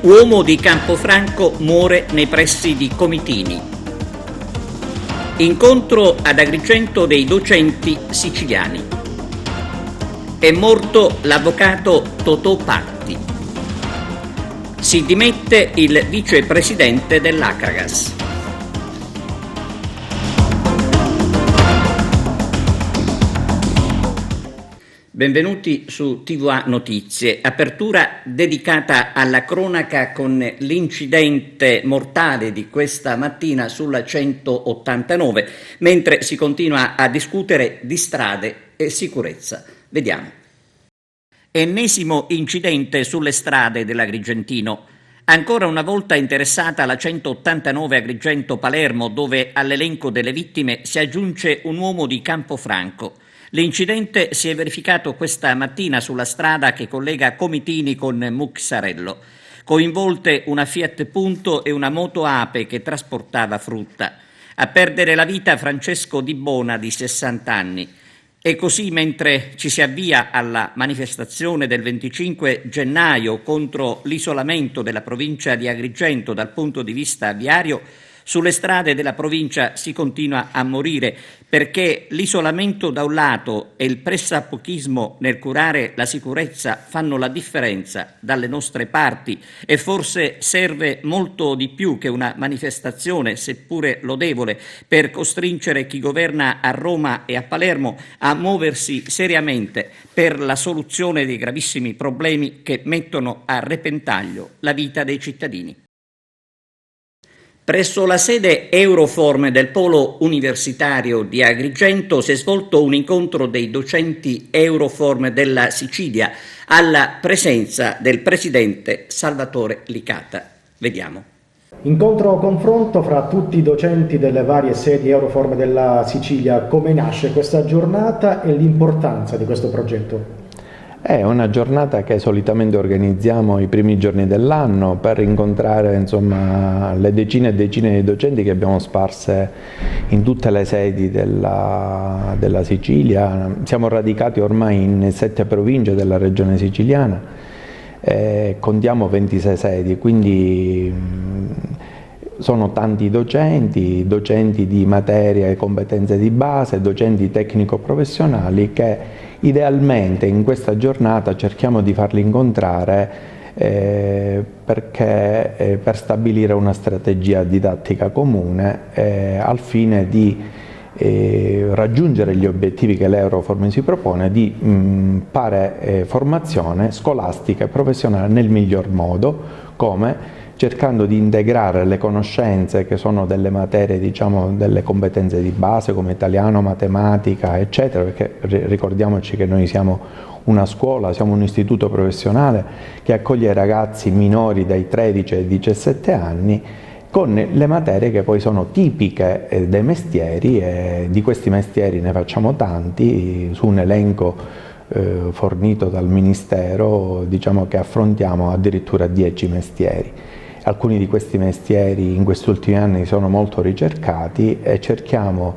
Uomo di Campofranco muore nei pressi di Comitini. Incontro ad Agrigento dei docenti siciliani. È morto l'avvocato Totò Patti. Si dimette il vicepresidente dell'Acagas. Benvenuti su TVA Notizie, apertura dedicata alla cronaca con l'incidente mortale di questa mattina sulla 189, mentre si continua a discutere di strade e sicurezza. Vediamo. Ennesimo incidente sulle strade dell'Agrigentino. Ancora una volta interessata la 189 Agrigento-Palermo, dove all'elenco delle vittime si aggiunge un uomo di Campofranco. L'incidente si è verificato questa mattina sulla strada che collega Comitini con Muxarello. Coinvolte una Fiat Punto e una moto Ape che trasportava frutta. A perdere la vita Francesco Di Bona, di 60 anni. E così, mentre ci si avvia alla manifestazione del 25 gennaio contro l'isolamento della provincia di Agrigento dal punto di vista viario, sulle strade della provincia si continua a morire perché l'isolamento da un lato e il pressapochismo nel curare la sicurezza fanno la differenza dalle nostre parti e forse serve molto di più che una manifestazione, seppure lodevole, per costringere chi governa a Roma e a Palermo a muoversi seriamente per la soluzione dei gravissimi problemi che mettono a repentaglio la vita dei cittadini. Presso la sede Euroform del Polo Universitario di Agrigento si è svolto un incontro dei docenti Euroform della Sicilia alla presenza del presidente Salvatore Licata. Vediamo. Incontro-confronto fra tutti i docenti delle varie sedi Euroform della Sicilia. Come nasce questa giornata e l'importanza di questo progetto? È una giornata che solitamente organizziamo i primi giorni dell'anno per incontrare le decine e decine di docenti che abbiamo sparse in tutte le sedi della Sicilia. Siamo radicati ormai in 7 province della regione siciliana, contiamo 26 sedi, quindi sono tanti docenti di materia e competenze di base, docenti tecnico-professionali che idealmente in questa giornata cerchiamo di farli incontrare per stabilire una strategia didattica comune al fine di raggiungere gli obiettivi che l'Euroform si propone di fare formazione scolastica e professionale nel miglior modo, come cercando di integrare le conoscenze che sono delle materie, delle competenze di base come italiano, matematica, eccetera, perché ricordiamoci che noi siamo una scuola, siamo un istituto professionale che accoglie ragazzi minori dai 13 ai 17 anni con le materie che poi sono tipiche dei mestieri, e di questi mestieri ne facciamo tanti, su un elenco fornito dal Ministero, che affrontiamo addirittura 10 mestieri. Alcuni di questi mestieri in questi ultimi anni sono molto ricercati e cerchiamo,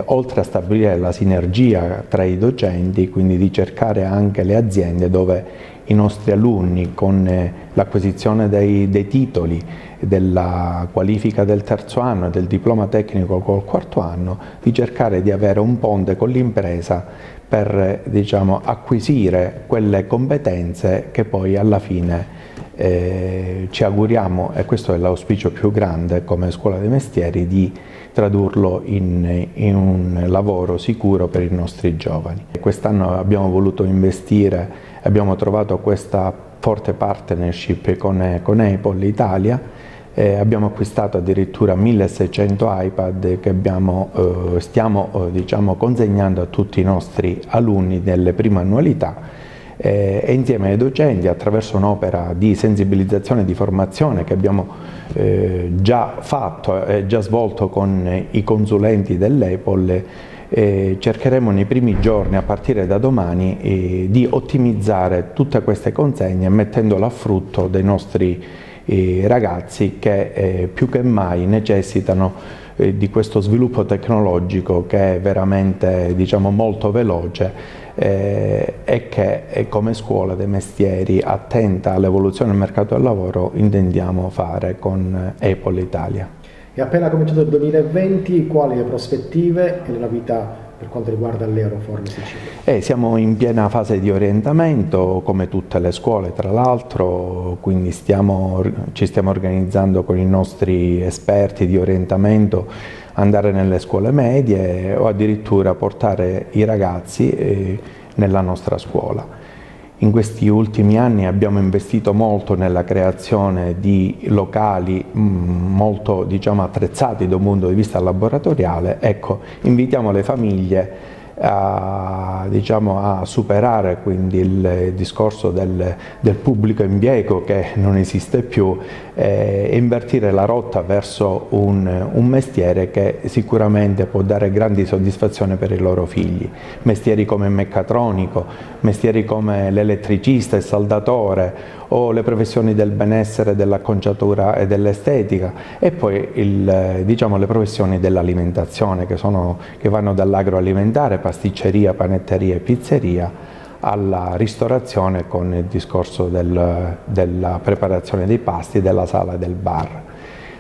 oltre a stabilire la sinergia tra i docenti, quindi di cercare anche le aziende dove i nostri alunni, con l'acquisizione dei titoli, della qualifica del terzo anno e del diploma tecnico col quarto anno, di cercare di avere un ponte con l'impresa per acquisire quelle competenze che poi alla fine ci auguriamo, e questo è l'auspicio più grande come Scuola dei Mestieri, di tradurlo in un lavoro sicuro per i nostri giovani. Quest'anno abbiamo voluto investire, abbiamo trovato questa forte partnership con Apple Italia, abbiamo acquistato addirittura 1600 iPad che stiamo consegnando a tutti i nostri alunni nelle prime annualità, e insieme ai docenti, attraverso un'opera di sensibilizzazione e di formazione che abbiamo già fatto e già svolto con i consulenti dell'Apple, cercheremo nei primi giorni, a partire da domani, di ottimizzare tutte queste consegne mettendole a frutto dei nostri ragazzi che più che mai necessitano di questo sviluppo tecnologico che è veramente, diciamo, molto veloce e che come Scuola dei Mestieri attenta all'evoluzione del mercato del lavoro intendiamo fare con Apple Italia. È appena cominciato il 2020, quali le prospettive e le novità per quanto riguarda l'Euroform Sicilia? Siamo in piena fase di orientamento, come tutte le scuole tra l'altro, quindi ci stiamo organizzando con i nostri esperti di orientamento, andare nelle scuole medie o addirittura portare i ragazzi nella nostra scuola. In questi ultimi anni abbiamo investito molto nella creazione di locali molto, diciamo, attrezzati da un punto di vista laboratoriale. Ecco, invitiamo le famiglie a superare quindi il discorso del pubblico impiego che non esiste più e invertire la rotta verso un mestiere che sicuramente può dare grandi soddisfazioni per i loro figli. Mestieri come il meccatronico, mestieri come l'elettricista, il saldatore o le professioni del benessere, dell'acconciatura e dell'estetica e poi le professioni dell'alimentazione che vanno dall'agroalimentare, pasticceria, panetteria e pizzeria alla ristorazione con il discorso della preparazione dei pasti, della sala e del bar.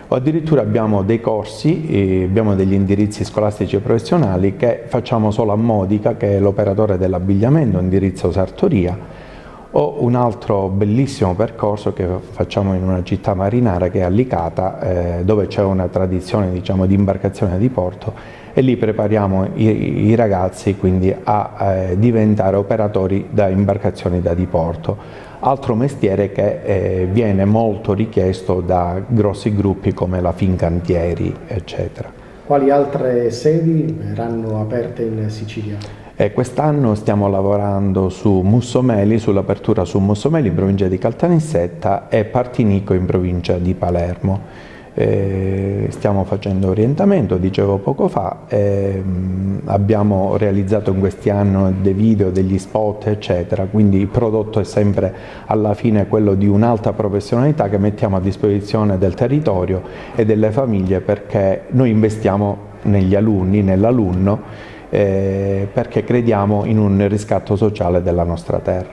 O addirittura abbiamo dei corsi, abbiamo degli indirizzi scolastici e professionali che facciamo solo a Modica, che è l'operatore dell'abbigliamento, indirizzo Sartoria, o un altro bellissimo percorso che facciamo in una città marinara che è a Licata, dove c'è una tradizione, diciamo, di imbarcazione da diporto e lì prepariamo i ragazzi quindi a diventare operatori da imbarcazioni da diporto. Altro mestiere che viene molto richiesto da grossi gruppi come la Fincantieri, eccetera. Quali altre sedi verranno aperte in Sicilia? Quest'anno stiamo lavorando su Mussomeli, sull'apertura su Mussomeli in provincia di Caltanissetta e Partinico in provincia di Palermo. Stiamo facendo orientamento, dicevo poco fa, abbiamo realizzato in questi anni dei video, degli spot eccetera, quindi il prodotto è sempre alla fine quello di un'alta professionalità che mettiamo a disposizione del territorio e delle famiglie, perché noi investiamo negli alunni, nell'alunno, perché crediamo in un riscatto sociale della nostra terra.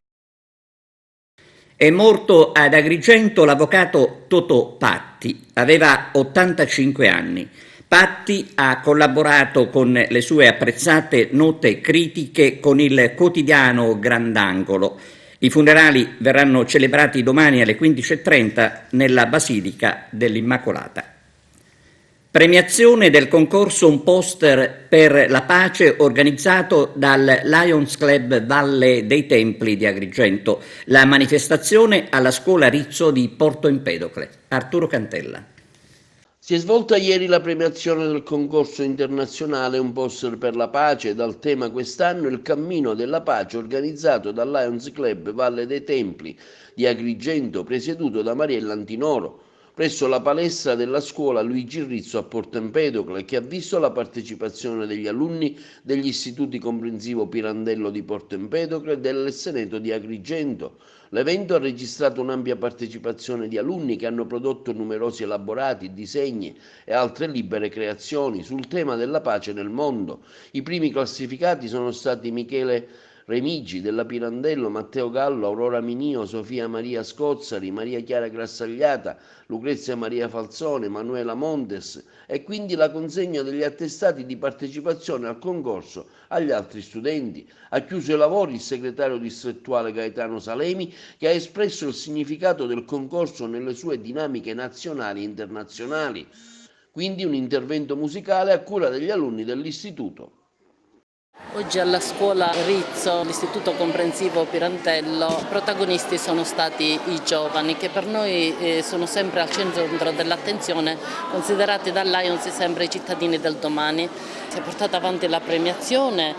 È morto ad Agrigento l'avvocato Totò Patti, aveva 85 anni. Patti ha collaborato con le sue apprezzate note critiche con il quotidiano Grandangolo. I funerali verranno celebrati domani alle 15:30 nella Basilica dell'Immacolata. Premiazione del concorso Un Poster per la Pace organizzato dal Lions Club Valle dei Templi di Agrigento. La manifestazione alla Scuola Rizzo di Porto Empedocle. Arturo Cantella. Si è svolta ieri la premiazione del concorso internazionale Un Poster per la Pace, dal tema quest'anno il Cammino della Pace, organizzato dal Lions Club Valle dei Templi di Agrigento, presieduto da Mariella Antinoro, presso la palestra della scuola Luigi Rizzo a Porto Empedocle, che ha visto la partecipazione degli alunni degli istituti comprensivo Pirandello di Porto Empedocle e dell'Esseneto di Agrigento. L'evento ha registrato un'ampia partecipazione di alunni che hanno prodotto numerosi elaborati, disegni e altre libere creazioni sul tema della pace nel mondo. I primi classificati sono stati Michele Remigi della Pirandello, Matteo Gallo, Aurora Minio, Sofia Maria Scozzari, Maria Chiara Grassagliata, Lucrezia Maria Falzone, Manuela Montes, e quindi la consegna degli attestati di partecipazione al concorso agli altri studenti. Ha chiuso i lavori il segretario distrettuale Gaetano Salemi, che ha espresso il significato del concorso nelle sue dinamiche nazionali e internazionali. Quindi un intervento musicale a cura degli alunni dell'istituto. Oggi alla scuola Rizzo, l'Istituto Comprensivo Pirantello, i protagonisti sono stati i giovani che per noi sono sempre al centro dell'attenzione, considerati da Lions sempre i cittadini del domani. Si è portata avanti la premiazione,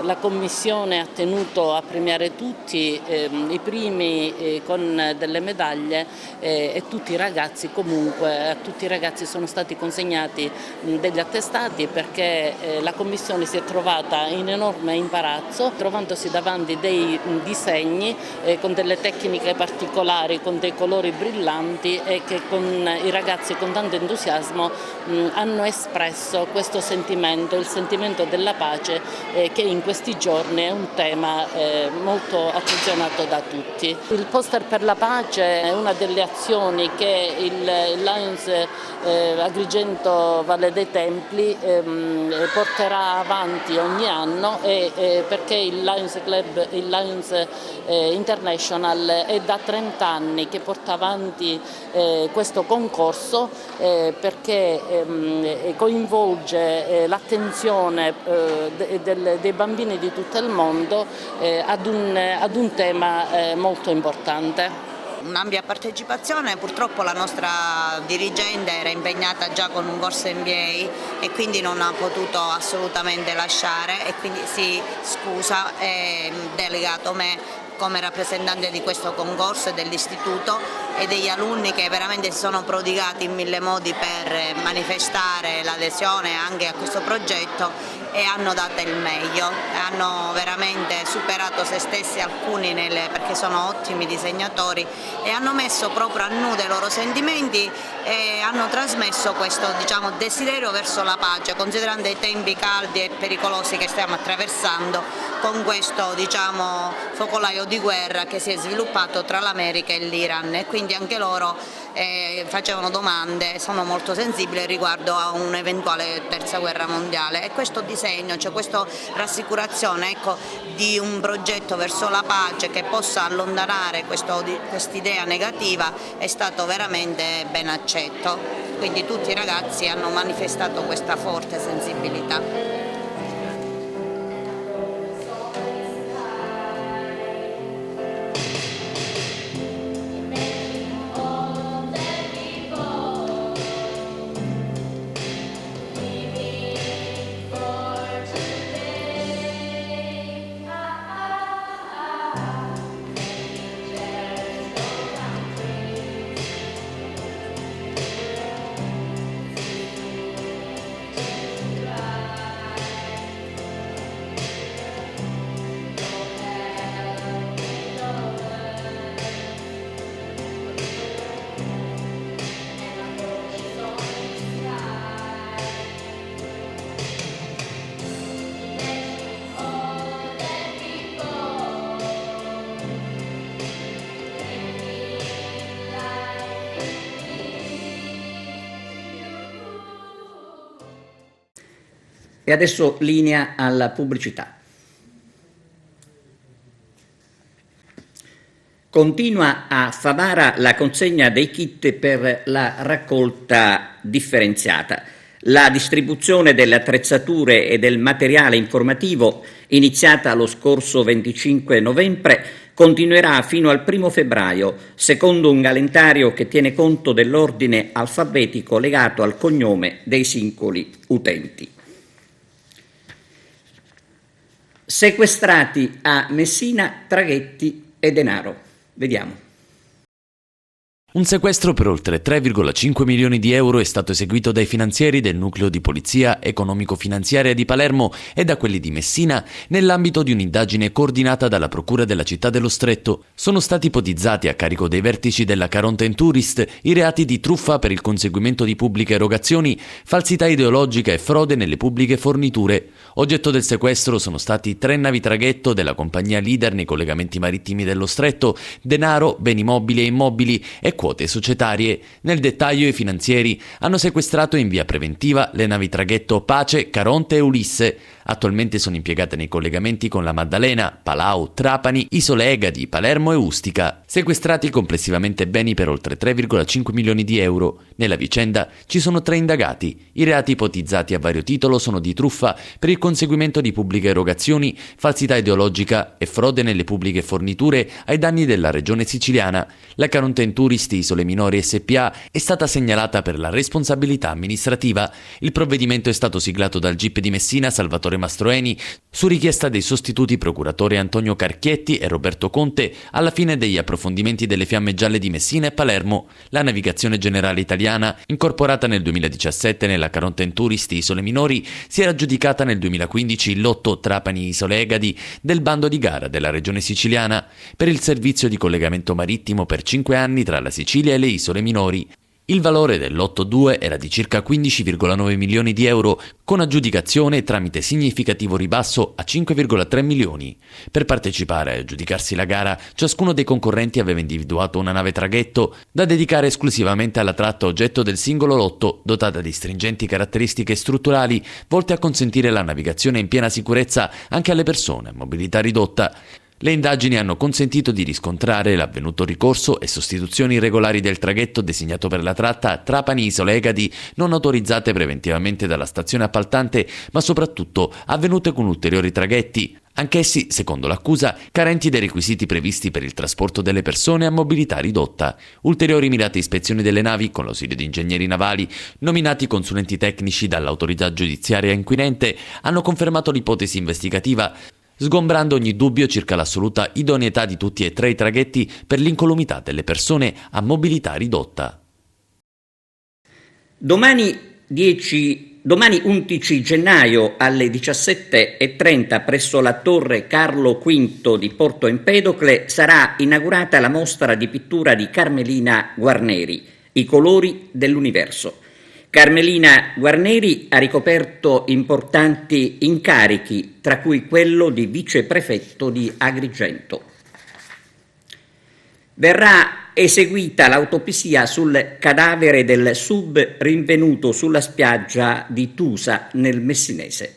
la commissione ha tenuto a premiare tutti, i primi con delle medaglie e tutti i ragazzi comunque, a tutti i ragazzi sono stati consegnati degli attestati perché la commissione si è trovata in enorme imbarazzo, trovandosi davanti dei disegni con delle tecniche particolari, con dei colori brillanti e che con i ragazzi con tanto entusiasmo hanno espresso questo sentimento, il sentimento della pace che in questi giorni è un tema molto attenzionato da tutti. Il poster per la pace è una delle azioni che il Lions Agrigento Valle dei Templi porterà avanti ogni anno perché il Lions Club, il Lions International è da 30 anni che porta avanti questo concorso perché coinvolge l'attenzione dei bambini di tutto il mondo ad un tema molto importante. Un'ampia partecipazione, purtroppo la nostra dirigente era impegnata già con un corso MBA e quindi non ha potuto assolutamente lasciare e quindi si scusa e delegato me come rappresentante di questo concorso e dell'istituto e degli alunni che veramente si sono prodigati in mille modi per manifestare l'adesione anche a questo progetto e hanno dato il meglio, hanno veramente superato se stessi alcuni perché sono ottimi disegnatori e hanno messo proprio a nudo i loro sentimenti e hanno trasmesso questo desiderio verso la pace, considerando i tempi caldi e pericolosi che stiamo attraversando con questo focolaio di guerra che si è sviluppato tra l'America e l'Iran e quindi anche loro facevano domande, sono molto sensibili riguardo a un'eventuale terza guerra mondiale e questo disegno, cioè questa rassicurazione di un progetto verso la pace che possa allontanare quest'idea negativa è stato veramente ben accetto, quindi tutti i ragazzi hanno manifestato questa forte sensibilità. E adesso linea alla pubblicità. Continua a Favara la consegna dei kit per la raccolta differenziata. La distribuzione delle attrezzature e del materiale informativo, iniziata lo scorso 25 novembre, continuerà fino al 1 febbraio, secondo un calendario che tiene conto dell'ordine alfabetico legato al cognome dei singoli utenti. Sequestrati a Messina traghetti e denaro. Vediamo. Un sequestro per oltre 3,5 milioni di euro è stato eseguito dai finanzieri del nucleo di polizia economico-finanziaria di Palermo e da quelli di Messina nell'ambito di un'indagine coordinata dalla Procura della Città dello Stretto. Sono stati ipotizzati a carico dei vertici della Caronte Tourist i reati di truffa per il conseguimento di pubbliche erogazioni, falsità ideologica e frode nelle pubbliche forniture. Oggetto del sequestro sono stati 3 navi traghetto della compagnia leader nei collegamenti marittimi dello Stretto, denaro, beni mobili e immobili e quote societarie. Nel dettaglio i finanzieri hanno sequestrato in via preventiva le navi traghetto Pace, Caronte e Ulisse. Attualmente sono impiegate nei collegamenti con la Maddalena, Palau, Trapani, Isole Egadi, Palermo e Ustica. Sequestrati complessivamente beni per oltre 3,5 milioni di euro. Nella vicenda ci sono 3 indagati. I reati ipotizzati a vario titolo sono di truffa per il conseguimento di pubbliche erogazioni, falsità ideologica e frode nelle pubbliche forniture ai danni della regione siciliana. La Caronten Tourist Isole Minori SPA è stata segnalata per la responsabilità amministrativa. Il provvedimento è stato siglato dal GIP di Messina Salvatore Mastroeni su richiesta dei sostituti procuratori Antonio Carchietti e Roberto Conte alla fine degli approfondimenti delle Fiamme Gialle di Messina e Palermo. La Navigazione Generale Italiana, incorporata nel 2017 nella Caronten Tourist Isole Minori, si era aggiudicata nel 2015 il lotto Trapani Isole Egadi del bando di gara della regione siciliana per il servizio di collegamento marittimo per 5 anni tra la Sicilia e le isole minori. Il valore del lotto 2 era di circa 15,9 milioni di euro, con aggiudicazione tramite significativo ribasso a 5,3 milioni. Per partecipare e aggiudicarsi la gara, ciascuno dei concorrenti aveva individuato una nave traghetto da dedicare esclusivamente alla tratta oggetto del singolo lotto, dotata di stringenti caratteristiche strutturali volte a consentire la navigazione in piena sicurezza anche alle persone a mobilità ridotta. Le indagini hanno consentito di riscontrare l'avvenuto ricorso e sostituzioni irregolari del traghetto designato per la tratta Trapani-Isole Egadi, non autorizzate preventivamente dalla stazione appaltante, ma soprattutto avvenute con ulteriori traghetti, anch'essi, secondo l'accusa, carenti dei requisiti previsti per il trasporto delle persone a mobilità ridotta. Ulteriori mirate ispezioni delle navi, con l'ausilio di ingegneri navali, nominati consulenti tecnici dall'autorità giudiziaria inquirente, hanno confermato l'ipotesi investigativa, sgombrando ogni dubbio circa l'assoluta idoneità di tutti e 3 i traghetti per l'incolumità delle persone a mobilità ridotta. Domani 11 gennaio alle 17:30 presso la Torre Carlo V di Porto Empedocle sarà inaugurata la mostra di pittura di Carmelina Guarneri, I colori dell'universo. Carmelina Guarneri ha ricoperto importanti incarichi, tra cui quello di viceprefetto di Agrigento. Verrà eseguita l'autopsia sul cadavere del sub rinvenuto sulla spiaggia di Tusa nel Messinese.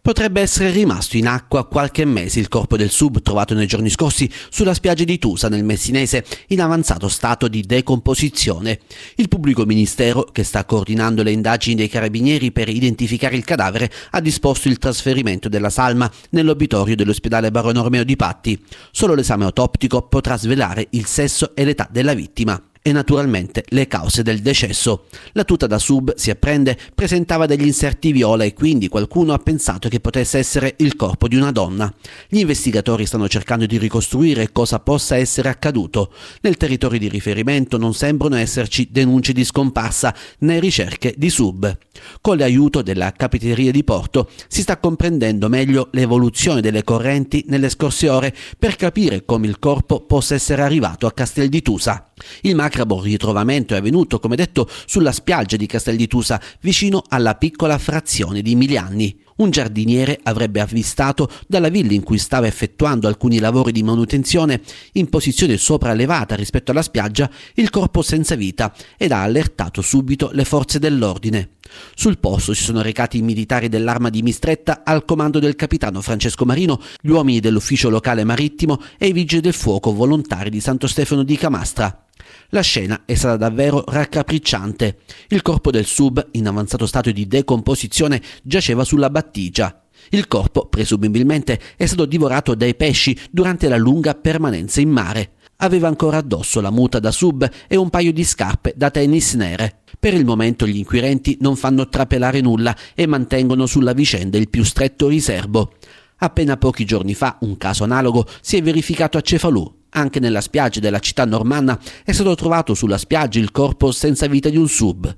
Potrebbe essere rimasto in acqua qualche mese il corpo del sub trovato nei giorni scorsi sulla spiaggia di Tusa nel Messinese in avanzato stato di decomposizione. Il pubblico ministero, che sta coordinando le indagini dei carabinieri per identificare il cadavere, ha disposto il trasferimento della salma nell'obitorio dell'ospedale Barone Romeo di Patti. Solo l'esame autoptico potrà svelare il sesso e l'età della vittima e naturalmente le cause del decesso. La tuta da sub, si apprende, presentava degli inserti viola e quindi qualcuno ha pensato che potesse essere il corpo di una donna. Gli investigatori stanno cercando di ricostruire cosa possa essere accaduto. Nel territorio di riferimento non sembrano esserci denunce di scomparsa né ricerche di sub. Con l'aiuto della Capitaneria di Porto si sta comprendendo meglio l'evoluzione delle correnti nelle scorse ore per capire come il corpo possa essere arrivato a Castel di Tusa. Il macabro ritrovamento è avvenuto, come detto, sulla spiaggia di Castel di Tusa, vicino alla piccola frazione di Milianni. Un giardiniere avrebbe avvistato dalla villa in cui stava effettuando alcuni lavori di manutenzione, in posizione sopraelevata rispetto alla spiaggia, il corpo senza vita ed ha allertato subito le forze dell'ordine. Sul posto si sono recati i militari dell'Arma di Mistretta al comando del capitano Francesco Marino, gli uomini dell'ufficio locale marittimo e i vigili del fuoco volontari di Santo Stefano di Camastra. La scena è stata davvero raccapricciante. Il corpo del sub, in avanzato stato di decomposizione, giaceva sulla battigia. Il corpo, presumibilmente, è stato divorato dai pesci durante la lunga permanenza in mare. Aveva ancora addosso la muta da sub e un paio di scarpe da tennis nere. Per il momento gli inquirenti non fanno trapelare nulla e mantengono sulla vicenda il più stretto riserbo. Appena pochi giorni fa un caso analogo si è verificato a Cefalù. Anche nella spiaggia della città normanna è stato trovato sulla spiaggia il corpo senza vita di un sub.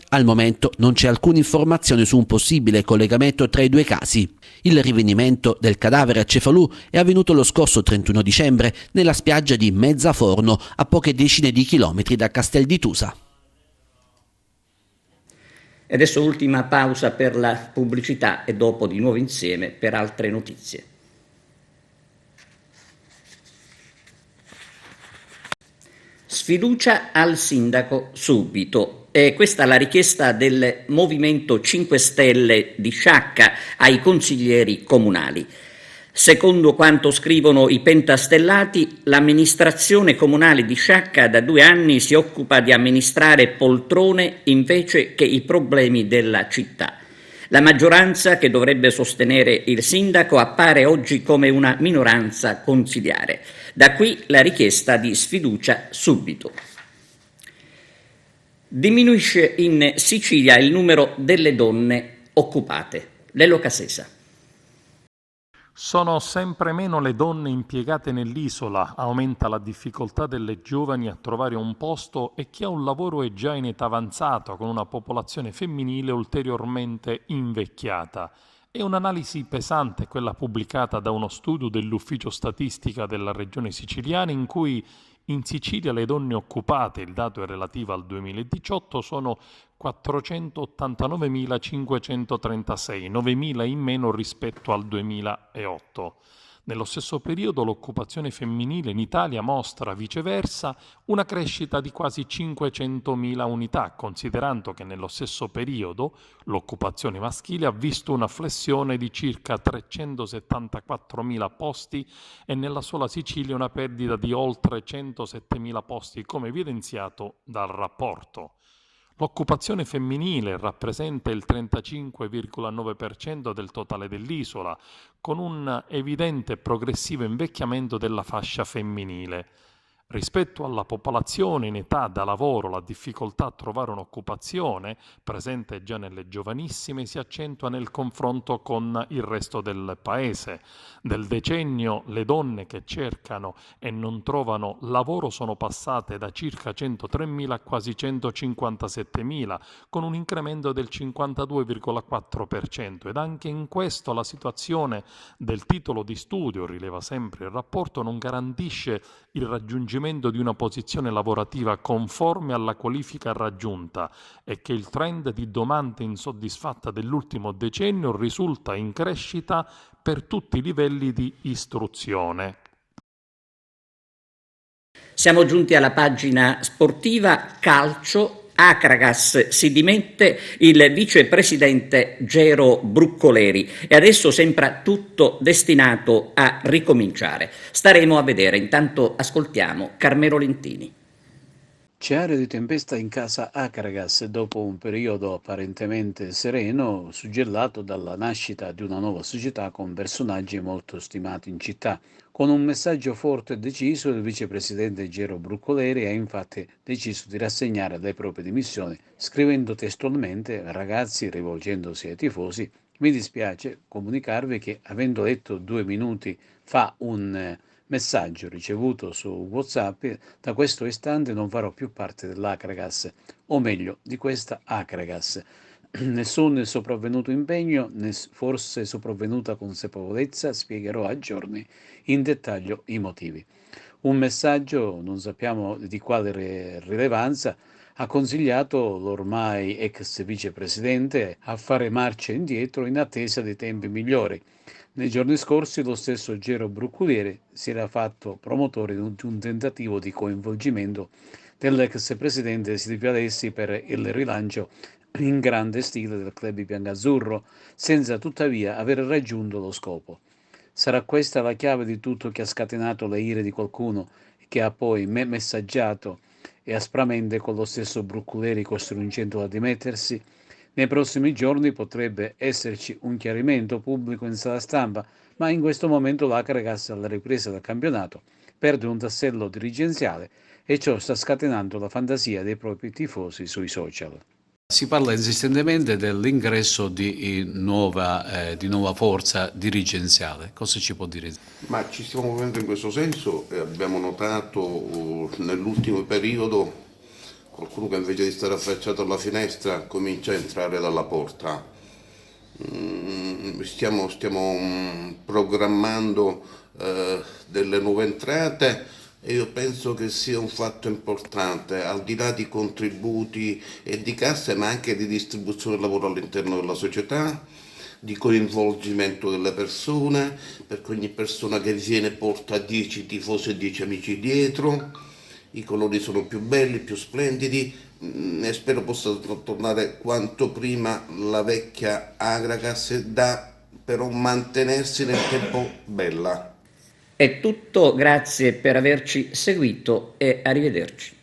Al momento non c'è alcuna informazione su un possibile collegamento tra i due casi. Il rinvenimento del cadavere a Cefalù è avvenuto lo scorso 31 dicembre nella spiaggia di Mezzaforno, a poche decine di chilometri da Castel di Tusa. E adesso ultima pausa per la pubblicità e dopo di nuovo insieme per altre notizie. Sfiducia al sindaco subito. È questa la richiesta del Movimento 5 Stelle di Sciacca ai consiglieri comunali. Secondo quanto scrivono i pentastellati, l'amministrazione comunale di Sciacca da 2 anni si occupa di amministrare poltrone invece che i problemi della città. La maggioranza che dovrebbe sostenere il sindaco appare oggi come una minoranza consiliare. Da qui la richiesta di sfiducia subito. Diminuisce in Sicilia il numero delle donne occupate. Lello Casesa. Sono sempre meno le donne impiegate nell'isola, aumenta la difficoltà delle giovani a trovare un posto e chi ha un lavoro è già in età avanzata, con una popolazione femminile ulteriormente invecchiata. È un'analisi pesante quella pubblicata da uno studio dell'Ufficio Statistica della Regione Siciliana in cui in Sicilia le donne occupate, il dato è relativo al 2018, sono 489.536, 9.000 in meno rispetto al 2008. Nello stesso periodo l'occupazione femminile in Italia mostra viceversa una crescita di quasi 500.000 unità, considerando che nello stesso periodo l'occupazione maschile ha visto una flessione di circa 374.000 posti e nella sola Sicilia una perdita di oltre 107.000 posti, come evidenziato dal rapporto. L'occupazione femminile rappresenta il 35,9% del totale dell'isola, con un evidente e progressivo invecchiamento della fascia femminile. Rispetto alla popolazione in età da lavoro, la difficoltà a trovare un'occupazione, presente già nelle giovanissime, si accentua nel confronto con il resto del paese. Del decennio le donne che cercano e non trovano lavoro sono passate da circa 103.000 a quasi 157.000, con un incremento del 52,4%, ed anche in questo la situazione del titolo di studio, rileva sempre il rapporto, non garantisce il raggiungimento di una posizione lavorativa conforme alla qualifica raggiunta e che il trend di domanda insoddisfatta dell'ultimo decennio risulta in crescita per tutti i livelli di istruzione. Siamo giunti alla pagina sportiva calcio. Akragas si dimette il vicepresidente Gero Bruccoleri e adesso sembra tutto destinato a ricominciare. Staremo a vedere, intanto ascoltiamo Carmelo Lentini. C'è area di tempesta in casa Akragas dopo un periodo apparentemente sereno, suggellato dalla nascita di una nuova società con personaggi molto stimati in città. Con un messaggio forte e deciso, il vicepresidente Gero Bruccoleri ha infatti deciso di rassegnare le proprie dimissioni, scrivendo testualmente: ragazzi, rivolgendosi ai tifosi, mi dispiace comunicarvi che, avendo letto 2 minuti fa un messaggio ricevuto su WhatsApp, da questo istante non farò più parte dell'Akragas, o meglio, di questa Akragas. Nessun sopravvenuto impegno, né forse sopravvenuta consapevolezza, spiegherò a giorni in dettaglio i motivi. Un messaggio, non sappiamo di quale rilevanza, ha consigliato l'ormai ex vicepresidente a fare marcia indietro in attesa di tempi migliori. Nei giorni scorsi lo stesso Gero Bruccoleri si era fatto promotore di un tentativo di coinvolgimento dell'ex presidente Silvio Alessi per il rilancio in grande stile del club biancazzurro, senza tuttavia aver raggiunto lo scopo. Sarà questa la chiave di tutto che ha scatenato le ire di qualcuno che ha poi messaggiato e aspramente con lo stesso Bruccoleri costringendolo a dimettersi? Nei prossimi giorni potrebbe esserci un chiarimento pubblico in sala stampa, ma in questo momento l'Akragas, alla ripresa del campionato, perde un tassello dirigenziale e ciò sta scatenando la fantasia dei propri tifosi sui social. Si parla insistentemente dell'ingresso di nuova forza dirigenziale. Cosa ci può dire? Ma ci stiamo muovendo in questo senso e abbiamo notato nell'ultimo periodo qualcuno che invece di stare affacciato alla finestra comincia a entrare dalla porta. Stiamo programmando delle nuove entrate e io penso che sia un fatto importante, al di là di contributi e di casse, ma anche di distribuzione del lavoro all'interno della società, di coinvolgimento delle persone, perché ogni persona che viene porta 10 tifosi e 10 amici dietro, i colori sono più belli, più splendidi e spero possa tornare quanto prima la vecchia Agragas da però mantenersi nel tempo bella. È tutto, grazie per averci seguito e arrivederci.